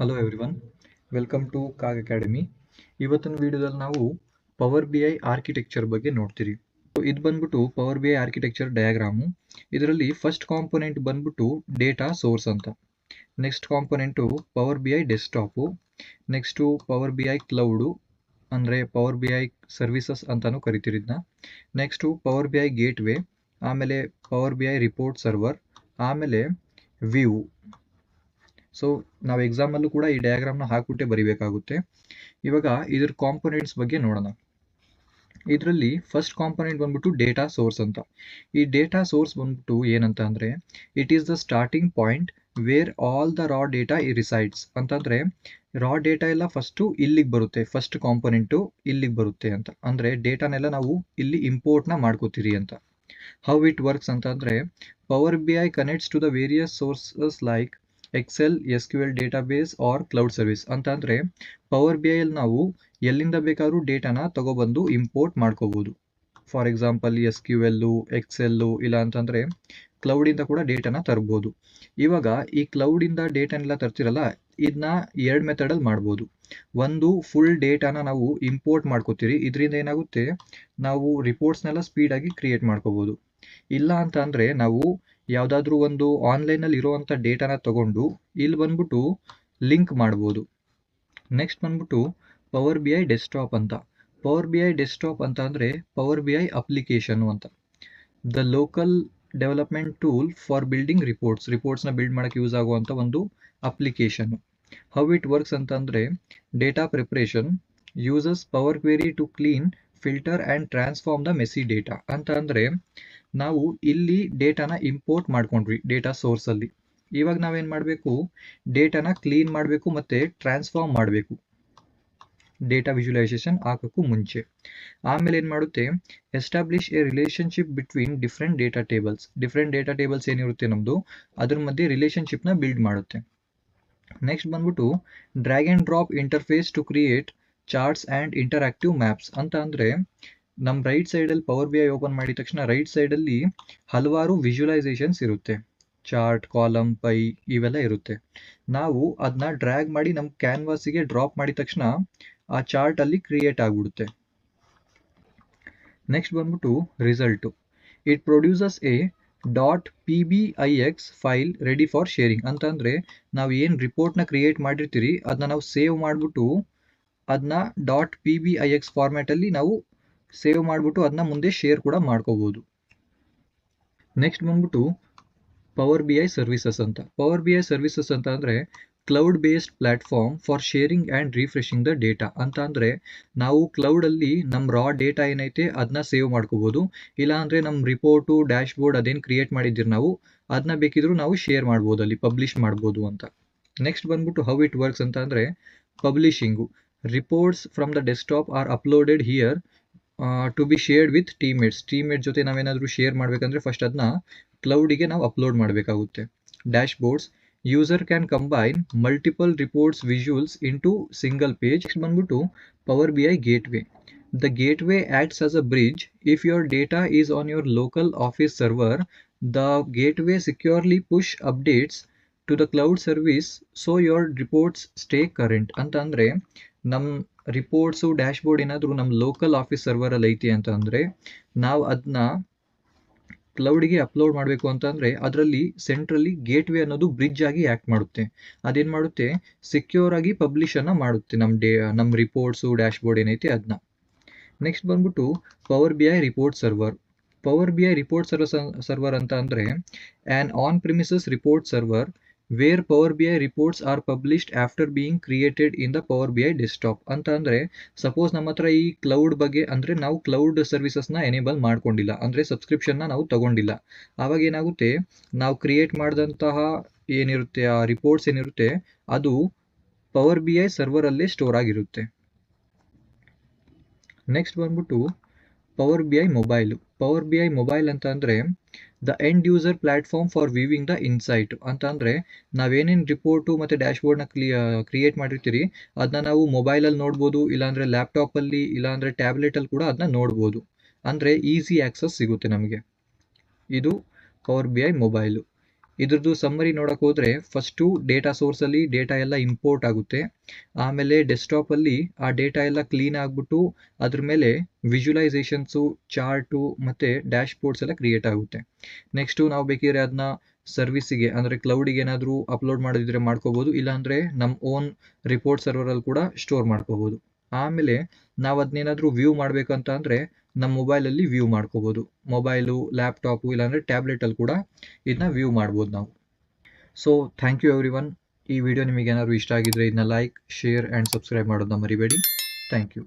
Hello everyone, welcome to Cog academy. ಇವತ್ತಿನ ವಿಡಿಯೋದಲ್ಲಿ ನಾವು ಪವರ್ ಬಿ ಐ ಆರ್ಕಿಟೆಕ್ಚರ್ ಬಗ್ಗೆ ನೋಡ್ತೀರಿ. ಇದು ಬಂದ್ಬಿಟ್ಟು power B I architecture diagram. ಇದರಲ್ಲಿ ಫಸ್ಟ್ ಕಾಂಪೊನೆಂಟ್ ಬಂದ್ಬಿಟ್ಟು ಡೇಟಾ ಸೋರ್ಸ್ ಅಂತ, next component power B I desktop, next power B I cloud ಅಂದರೆ ಪವರ್ ಬಿ ಐ ಸರ್ವಿಸಸ್ ಅಂತಲೂ ಕರಿತೀರಿ ಇದನ್ನ, next power B I gateway, ಆಮೇಲೆ power B I report server, ಆಮೇಲೆ view. So ನಾವು ಎಕ್ಸಾಮಲ್ಲೂ ಕೂಡ ಈ ಡಯಾಗ್ರಾಮ್ನ ಹಾಕ್ಬಿಟ್ಟೆ ಬರೀಬೇಕಾಗುತ್ತೆ. ಇವಾಗ ಇದ್ರ ಕಾಂಪೊನೆಂಟ್ಸ್ ಬಗ್ಗೆ ನೋಡೋಣ. ಇದರಲ್ಲಿ ಫಸ್ಟ್ ಕಾಂಪೊನೆಂಟ್ ಬಂದ್ಬಿಟ್ಟು ಡೇಟಾ ಸೋರ್ಸ್ ಅಂತ. ಈ ಡೇಟಾ ಸೋರ್ಸ್ ಬಂದ್ಬಿಟ್ಟು ಏನಂತ ಅಂದರೆ, it is the starting point where all the raw data resides ಅಂತಂದರೆ, ರಾ ಡೇಟಾ ಎಲ್ಲ ಫಸ್ಟು ಇಲ್ಲಿಗೆ ಬರುತ್ತೆ, ಫಸ್ಟ್ ಕಾಂಪೊನೆಂಟು ಇಲ್ಲಿಗೆ ಬರುತ್ತೆ ಅಂತ. ಅಂದರೆ ಡೇಟಾನೆಲ್ಲ ನಾವು ಇಲ್ಲಿ ಇಂಪೋರ್ಟ್ನ ಮಾಡ್ಕೋತೀರಿ ಅಂತ. ಹೌ ಇಟ್ ವರ್ಕ್ಸ್ ಅಂತಂದರೆ, power B I connects to the various sources like Excel, S Q L database or cloud service ಅಂತ. ಅಂದರೆ ಪವರ್ ಬಿ ಐಯಲ್ಲಿ ನಾವು ಎಲ್ಲಿಂದ ಬೇಕಾದ್ರೂ ಡೇಟಾನ ತಗೊಬಂದು ಇಂಪೋರ್ಟ್ ಮಾಡ್ಕೋಬೋದು. ಫಾರ್ ಎಕ್ಸಾಂಪಲ್ ಎಸ್ ಕ್ಯೂ ಎಲ್ಲು, ಎಕ್ಸೆಲ್ಲು, ಇಲ್ಲ ಅಂತಂದರೆ ಕ್ಲೌಡಿಂದ ಕೂಡ ಡೇಟಾನ ತರ್ಬೋದು. ಇವಾಗ ಈ ಕ್ಲೌಡಿಂದ ಡೇಟಾನೆಲ್ಲ ತರ್ತಿರಲ್ಲ, ಇದನ್ನ ಎರಡು ಮೆಥಡಲ್ಲಿ ಮಾಡ್ಬೋದು. ಒಂದು, ಫುಲ್ ಡೇಟಾನ ನಾವು ಇಂಪೋರ್ಟ್ ಮಾಡ್ಕೋತೀರಿ, ಇದರಿಂದ ಏನಾಗುತ್ತೆ ನಾವು ರಿಪೋರ್ಟ್ಸ್ನೆಲ್ಲ ಸ್ಪೀಡಾಗಿ ಕ್ರಿಯೇಟ್ ಮಾಡ್ಕೋಬೋದು. ಇಲ್ಲ ಅಂತ ಅಂದರೆ ನಾವು ಯಾವುದಾದ್ರೂ ಒಂದು ಆನ್ಲೈನಲ್ಲಿ ಇರೋವಂಥ ಡೇಟಾನ ತಗೊಂಡು ಇಲ್ಲಿ ಬಂದ್ಬಿಟ್ಟು ಲಿಂಕ್ ಮಾಡ್ಬೋದು. ನೆಕ್ಸ್ಟ್ ಬಂದ್ಬಿಟ್ಟು ಪವರ್ ಬಿ ಐ ಡೆಸ್ಕ್ಟಾಪ್ ಅಂತ. ಪವರ್ ಬಿ ಐ ಡೆಸ್ಕ್ಟಾಪ್ ಅಂತ ಅಂದರೆ ಪವರ್ ಬಿ ಐ ಅಪ್ಲಿಕೇಶನು ಅಂತ. The local development tool for building ರಿಪೋರ್ಟ್ಸ್ನ ಬಿಲ್ಡ್ ಮಾಡೋಕ್ಕೆ ಯೂಸ್ ಆಗುವಂಥ ಒಂದು ಅಪ್ಲಿಕೇಶನ್ನು. ಹೌ ಇಟ್ ವರ್ಕ್ಸ್ ಅಂತಂದರೆ, data preparation uses power query to clean, filter and transform the messy data ಅಂತ. ಅಂದರೆ ನಾವು ಇಲ್ಲಿ ಡೇಟಾನ ಇಂಪೋರ್ಟ್ ಮಾಡ್ಕೊಂಡ್ವಿ ಡೇಟಾ ಸೋರ್ಸಲ್ಲಿ. ಇವಾಗ ನಾವೇನು ಮಾಡಬೇಕು, ಡೇಟಾನ ಕ್ಲೀನ್ ಮಾಡಬೇಕು ಮತ್ತು ಟ್ರಾನ್ಸ್ಫಾರ್ಮ್ ಮಾಡಬೇಕು ಡೇಟಾ ವಿಜುವಲೈಸೇಷನ್ ಹಾಕೋಕ್ಕೂ ಮುಂಚೆ. ಆಮೇಲೆ ಏನು ಮಾಡುತ್ತೆ, establish a relationship between different data tables ಏನಿರುತ್ತೆ ನಮ್ಮದು, ಅದ್ರ ಮಧ್ಯೆ ರಿಲೇಷನ್ಶಿಪ್ನ ಬಿಲ್ಡ್ ಮಾಡುತ್ತೆ. ನೆಕ್ಸ್ಟ್ ಬಂದ್ಬಿಟ್ಟು drag and drop interface to create charts and interactive maps ಅಂತ. ಅಂದರೆ ನಮ್ಮ ರೈಟ್ ಸೈಡಲ್ಲಿ ಪವರ್ ಬಿ ಐ ಓಪನ್ ಮಾಡಿದ ತಕ್ಷಣ ರೈಟ್ ಸೈಡಲ್ಲಿ ಹಲವಾರು ವಿಜುವಲೈಸೇಷನ್ಸ್ ಇರುತ್ತೆ, ಚಾರ್ಟ್, ಕಾಲಮ್, ಪೈ ಇವೆಲ್ಲ ಇರುತ್ತೆ. ನಾವು ಅದನ್ನ ಡ್ರ್ಯಾಗ್ ಮಾಡಿ ನಮ್ಮ ಕ್ಯಾನ್ವಾಸಿಗೆ ಡ್ರಾಪ್ ಮಾಡಿದ ತಕ್ಷಣ ಆ ಚಾರ್ಟಲ್ಲಿ ಕ್ರಿಯೇಟ್ ಆಗಿಬಿಡುತ್ತೆ. ನೆಕ್ಸ್ಟ್ ಬಂದ್ಬಿಟ್ಟು result. It produces a .pbix file ready for sharing ಅಂತ. ಅಂದರೆ ನಾವು ಏನು ರಿಪೋರ್ಟ್ನ ಕ್ರಿಯೇಟ್ ಮಾಡಿರ್ತೀರಿ ಅದನ್ನ ನಾವು ಸೇವ್ ಮಾಡಿಬಿಟ್ಟು ಅದನ್ನ .pbix ಫಾರ್ಮ್ಯಾಟಲ್ಲಿ ನಾವು ಸೇವ್ ಮಾಡಿಬಿಟ್ಟು ಅದನ್ನ ಮುಂದೆ ಶೇರ್ ಕೂಡ ಮಾಡ್ಕೋಬೋದು. ನೆಕ್ಸ್ಟ್ ಬಂದ್ಬಿಟ್ಟು ಪವರ್ ಬಿ ಐ ಸರ್ವಿಸಸ್ ಅಂತ. ಪವರ್ ಬಿ ಐ ಸರ್ವಿಸಸ್ ಅಂತ ಅಂದರೆ cloud based platform for sharing and refreshing the data ಅಂತ. ಅಂದರೆ ನಾವು ಕ್ಲೌಡಲ್ಲಿ ನಮ್ಮ ರಾ ಡೇಟಾ ಏನೈತೆ ಅದನ್ನ ಸೇವ್ ಮಾಡ್ಕೋಬೋದು. ಇಲ್ಲ ಅಂದರೆ ನಮ್ಮ ರಿಪೋರ್ಟು, ಡ್ಯಾಶ್ ಬೋರ್ಡ್ ಅದೇನು ಕ್ರಿಯೇಟ್ ಮಾಡಿದ್ದೀರಿ ನಾವು ಅದನ್ನ ಬೇಕಿದ್ರೂ ನಾವು ಶೇರ್ ಮಾಡ್ಬೋದು, ಅಲ್ಲಿ ಪಬ್ಲಿಷ್ ಮಾಡ್ಬೋದು ಅಂತ. ನೆಕ್ಸ್ಟ್ ಬಂದ್ಬಿಟ್ಟು ಹೌ ಇಟ್ ವರ್ಕ್ಸ್ ಅಂತ ಅಂದರೆ, publishing. Reports from the desktop are uploaded here to be shared with teammates ಜೊತೆ ನಾವೇನಾದರೂ ಶೇರ್ ಮಾಡಬೇಕಂದ್ರೆ ಫಸ್ಟ್ ಅದನ್ನ ಕ್ಲೌಡಿಗೆ ನಾವು ಅಪ್ಲೋಡ್ ಮಾಡಬೇಕಾಗುತ್ತೆ. Dashboards, user can combine multiple reports visuals into single page. Next ಬಂದ್ಬಿಟ್ಟು power B I gateway. The gateway acts as a bridge. If your data is on your local office server, the gateway securely push updates to the cloud service so your reports stay current ಅಂತ. ಅಂದರೆ ನಮ್ಮ reports, dash board ಏನಾದರೂ ನಮ್ಮ local office ಸರ್ವರಲ್ಲಿ ಐತಿ ಅಂತ ಅಂದರೆ ನಾವು ಅದನ್ನ ಕ್ಲೌಡಿಗೆ ಅಪ್ಲೋಡ್ ಮಾಡಬೇಕು ಅಂತಂದರೆ ಅದರಲ್ಲಿ ಸೆಂಟ್ರಲ್ಲಿ ಗೇಟ್ವೇ ಅನ್ನೋದು ಬ್ರಿಡ್ಜ್ ಆಗಿ ಆ್ಯಕ್ಟ್ ಮಾಡುತ್ತೆ. ಅದೇನು ಮಾಡುತ್ತೆ, ಸೆಕ್ಯೂರ್ ಆಗಿ ಪಬ್ಲಿಷನ್ನು ಮಾಡುತ್ತೆ ನಮ್ಮ ರಿಪೋರ್ಟ್ಸು, ಡ್ಯಾಶ್ ಬೋರ್ಡ್ ಏನೈತೆ ಅದನ್ನ. ನೆಕ್ಸ್ಟ್ ಬಂದ್ಬಿಟ್ಟು power B I report server. Power B I report server ಅಂತ ಅಂದರೆ an on premises report server where power B I reports are published after being created in the power B I desktop ಅಂತ. ಅಂದರೆ suppose ನಮ್ಮ ಹತ್ರ ಈ cloud ಬಗ್ಗೆ ಅಂದರೆ ನಾವು ಕ್ಲೌಡ್ ಸರ್ವಿಸಸ್ನ ಎನೇಬಲ್ ಮಾಡ್ಕೊಂಡಿಲ್ಲ, ಅಂದರೆ ಸಬ್ಸ್ಕ್ರಿಪ್ಷನ್ನ ನಾವು ತಗೊಂಡಿಲ್ಲ. ಆವಾಗ ಏನಾಗುತ್ತೆ, ನಾವು ಕ್ರಿಯೇಟ್ ಮಾಡಿದಂತಹ ಏನಿರುತ್ತೆ ಆ ರಿಪೋರ್ಟ್ಸ್ ಏನಿರುತ್ತೆ ಅದು ಪವರ್ ಬಿ ಐ ಸರ್ವರಲ್ಲೇ ಸ್ಟೋರ್ ಆಗಿರುತ್ತೆ. ನೆಕ್ಸ್ಟ್ ಬಂದ್ಬಿಟ್ಟು power B I mobile. Power B I mobile ಅಂತ ಅಂದರೆ the end user platform for viewing the insight ಅಂತ. ಅಂದರೆ ನಾವೇನೇನು ರಿಪೋರ್ಟು ಮತ್ತು ಡ್ಯಾಶ್ ಬೋರ್ಡ್ನ ಕ್ರಿಯೇಟ್ ಮಾಡಿರ್ತೀರಿ ಅದನ್ನ ನಾವು ಮೊಬೈಲಲ್ಲಿ ನೋಡ್ಬೋದು, ಇಲ್ಲಾಂದರೆ ಲ್ಯಾಪ್ಟಾಪಲ್ಲಿ, ಇಲ್ಲಾಂದರೆ ಟ್ಯಾಬ್ಲೆಟಲ್ಲಿ ಕೂಡ ಅದನ್ನ ನೋಡ್ಬೋದು. ಅಂದರೆ ಈಸಿ ಆ್ಯಕ್ಸಸ್ ಸಿಗುತ್ತೆ ನಮಗೆ. ಇದು ಪವರ್ ಬಿ ಐ ಮೊಬೈಲು. ಇದ್ರದ್ದು ಸಮ್ಮರಿ ನೋಡಕ್ ಹೋದ್ರೆ ಫಸ್ಟು ಡೇಟಾ ಸೋರ್ಸಲ್ಲಿ ಡೇಟಾ ಎಲ್ಲ ಇಂಪೋರ್ಟ್ ಆಗುತ್ತೆ. ಆಮೇಲೆ ಡೆಸ್ಕ್ಟಾಪಲ್ಲಿ ಆ ಡೇಟಾ ಎಲ್ಲ ಕ್ಲೀನ್ ಆಗಿಬಿಟ್ಟು ಅದ್ರ ಮೇಲೆ ವಿಜುವಲೈಸೇಷನ್ಸು, ಚಾರ್ಟು ಮತ್ತು ಡ್ಯಾಶ್ ಬೋರ್ಡ್ಸ್ ಎಲ್ಲ ಕ್ರಿಯೇಟ್ ಆಗುತ್ತೆ. ನೆಕ್ಸ್ಟು ನಾವು ಬೇಕಿದ್ರೆ ಅದನ್ನ ಸರ್ವಿಸಿಗೆ ಅಂದರೆ ಕ್ಲೌಡಿಗೆ ಏನಾದರೂ ಅಪ್ಲೋಡ್ ಮಾಡೋದಿದ್ರೆ ಮಾಡ್ಕೋಬೋದು, ಇಲ್ಲಾಂದರೆ ನಮ್ಮ ಓನ್ ರಿಪೋರ್ಟ್ ಸರ್ವರಲ್ಲಿ ಕೂಡ ಸ್ಟೋರ್ ಮಾಡ್ಕೋಬೋದು. ಆಮೇಲೆ ನಾವು ಅದನ್ನೇನಾದರೂ ವ್ಯೂ ಮಾಡಬೇಕಂತ ಅಂದರೆ ನಮ್ಮ ಮೊಬೈಲಲ್ಲಿ ವ್ಯೂ ಮಾಡ್ಕೋಬೋದು. ಮೊಬೈಲು, ಲ್ಯಾಪ್ಟಾಪು ಇಲ್ಲಾಂದರೆ ಟ್ಯಾಬ್ಲೆಟಲ್ಲಿ ಕೂಡ ಇದನ್ನ ವ್ಯೂ ಮಾಡ್ಬೋದು ನಾವು. So thank you everyone. ಈ ವಿಡಿಯೋ ನಿಮಗೆ ಏನಾದರೂ ಇಷ್ಟ ಆಗಿದ್ರೆ ಇದನ್ನ ಲೈಕ್, ಶೇರ್ ಆ್ಯಂಡ್ ಸಬ್ಸ್ಕ್ರೈಬ್ ಮಾಡೋದನ್ನ ಮರಿಬೇಡಿ. Thank you.